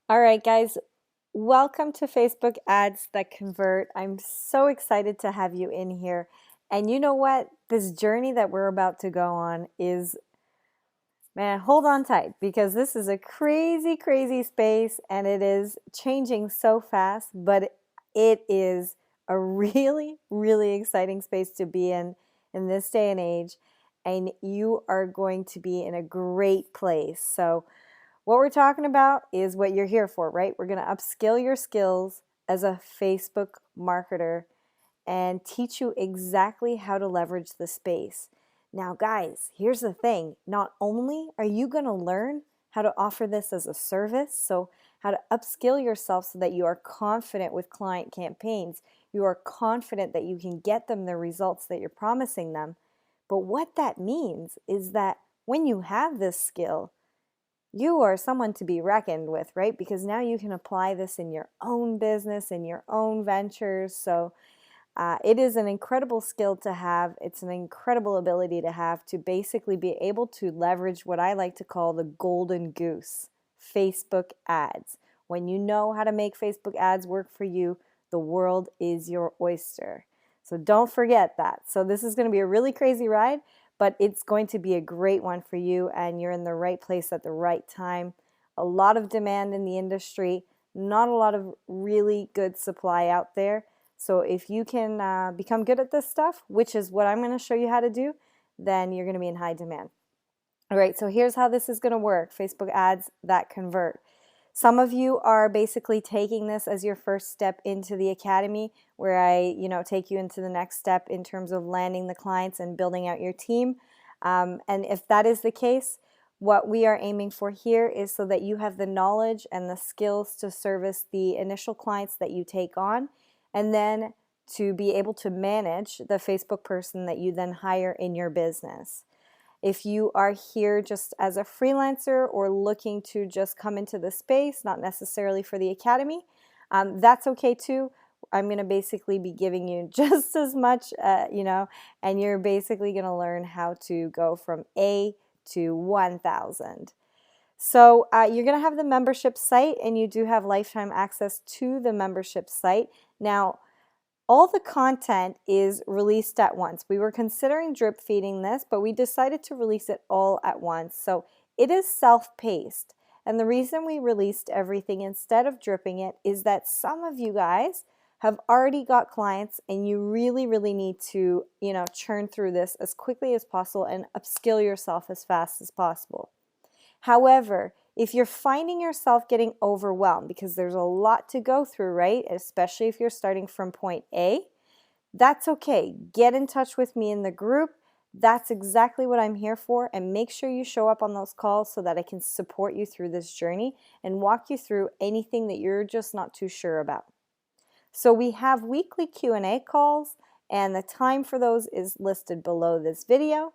All right, guys, welcome to Facebook Ads That Convert. I'm so excited to have you in here. And you know what? This journey that we're about to go on is, man, hold on tight because this is a crazy, crazy space and it is changing so fast, but it is a really, really exciting space to be in this day and age. And you are going to be in a great place. So, what we're talking about is what you're here for, right? We're going to upskill your skills as a Facebook marketer and teach you exactly how to leverage the space. Now, guys, here's the thing. Not only are you going to learn how to offer this as a service, so how to upskill yourself so that you are confident with client campaigns, you are confident that you can get them the results that you're promising them. But what that means is that when you have this skill, you are someone to be reckoned with, right? Because now you can apply this in your own business, in your own ventures. So it is an incredible skill to have. It's an incredible ability to have to basically be able to leverage what I like to call the golden goose, Facebook ads. When you know how to make Facebook ads work for you, the world is your oyster. So don't forget that. So this is going to be a really crazy ride, but it's going to be a great one for you, and you're in the right place at the right time. A lot of demand in the industry, not a lot of really good supply out there. So if you can become good at this stuff, which is what I'm going to show you how to do, then you're going to be in high demand. All right, so here's how this is going to work. Facebook ads that convert. Some of you are basically taking this as your first step into the academy, where I, take you into the next step in terms of landing the clients and building out your team. And if that is the case, what we are aiming for here is so that you have the knowledge and the skills to service the initial clients that you take on, and then to be able to manage the Facebook person that you then hire in your business. If you are here just as a freelancer or looking to just come into the space, not necessarily for the academy, that's okay too. I'm going to basically be giving you just as much, and you're basically going to learn how to go from A to 1,000. So you're going to have the membership site, and you do have lifetime access to the membership site. Now, all the content is released at once. We were considering drip feeding this, but we decided to release it all at once. So it is self-paced. And the reason we released everything instead of dripping it is that some of you guys have already got clients and you really, really need to, churn through this as quickly as possible and upskill yourself as fast as possible. However, if you're finding yourself getting overwhelmed because there's a lot to go through, right? Especially if you're starting from point A, that's okay. Get in touch with me in the group. That's exactly what I'm here for. And make sure you show up on those calls so that I can support you through this journey and walk you through anything that you're just not too sure about. So we have weekly Q&A calls, and the time for those is listed below this video.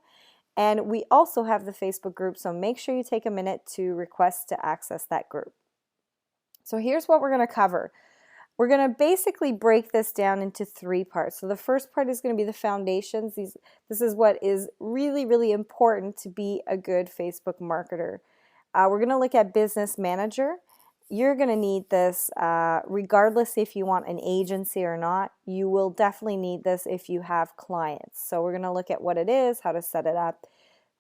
And we also have the Facebook group, so make sure you take a minute to request to access that group. So here's what we're going to cover. We're going to basically break this down into three parts. So the first part is going to be the foundations. This is what is really, really important to be a good Facebook marketer. We're going to look at business manager. You're going to need this regardless if you want an agency or not. You will definitely need this if you have clients. So we're going to look at what it is, how to set it up.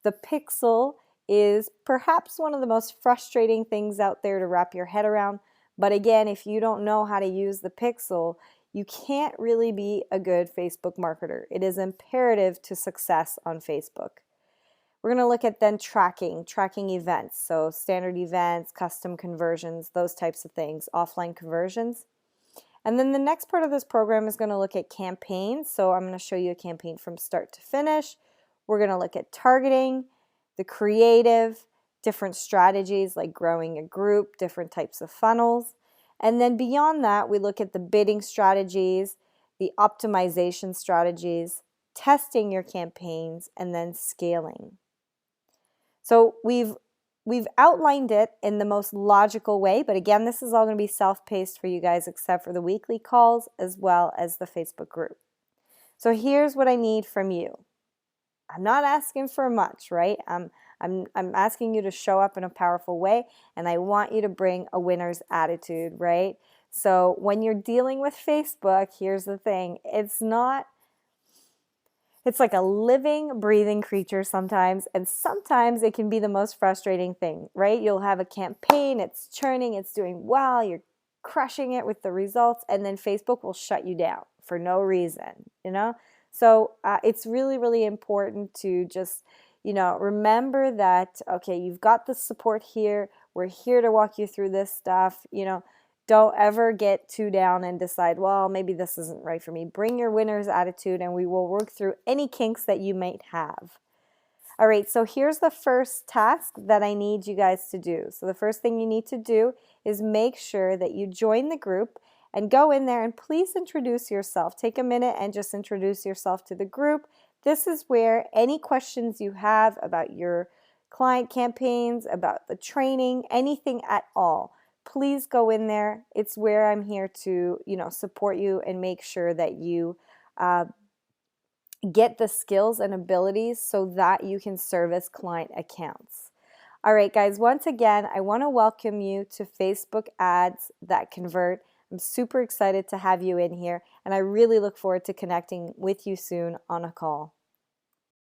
The pixel is perhaps one of the most frustrating things out there to wrap your head around. But again, if you don't know how to use the pixel, you can't really be a good Facebook marketer. It is imperative to success on Facebook. We're going to look at then tracking events. So standard events, custom conversions, those types of things, offline conversions. And then the next part of this program is going to look at campaigns. So I'm going to show you a campaign from start to finish. We're going to look at targeting, the creative, different strategies like growing a group, different types of funnels. And then beyond that, we look at the bidding strategies, the optimization strategies, testing your campaigns, and then scaling. So we've outlined it in the most logical way, but again, this is all going to be self-paced for you guys except for the weekly calls as well as the Facebook group. So here's what I need from you. I'm not asking for much, right? I'm I'm asking you to show up in a powerful way, and I want you to bring a winner's attitude, right? So when you're dealing with Facebook, here's the thing. It's like a living, breathing creature sometimes, and sometimes it can be the most frustrating thing, right? You'll have a campaign, it's churning, it's doing well, you're crushing it with the results, and then Facebook will shut you down for no reason, you know? So it's really, really important to just, remember that, okay, you've got the support here. We're here to walk you through this stuff, Don't ever get too down and decide, well, maybe this isn't right for me. Bring your winner's attitude and we will work through any kinks that you might have. All right, so here's the first task that I need you guys to do. So the first thing you need to do is make sure that you join the group and go in there and please introduce yourself. Take a minute and just introduce yourself to the group. This is where any questions you have about your client campaigns, about the training, anything at all, please go in there. It's where I'm here to, support you and make sure that you get the skills and abilities so that you can service client accounts. All right, guys, once again, I want to welcome you to Facebook Ads That Convert. I'm super excited to have you in here, and I really look forward to connecting with you soon on a call.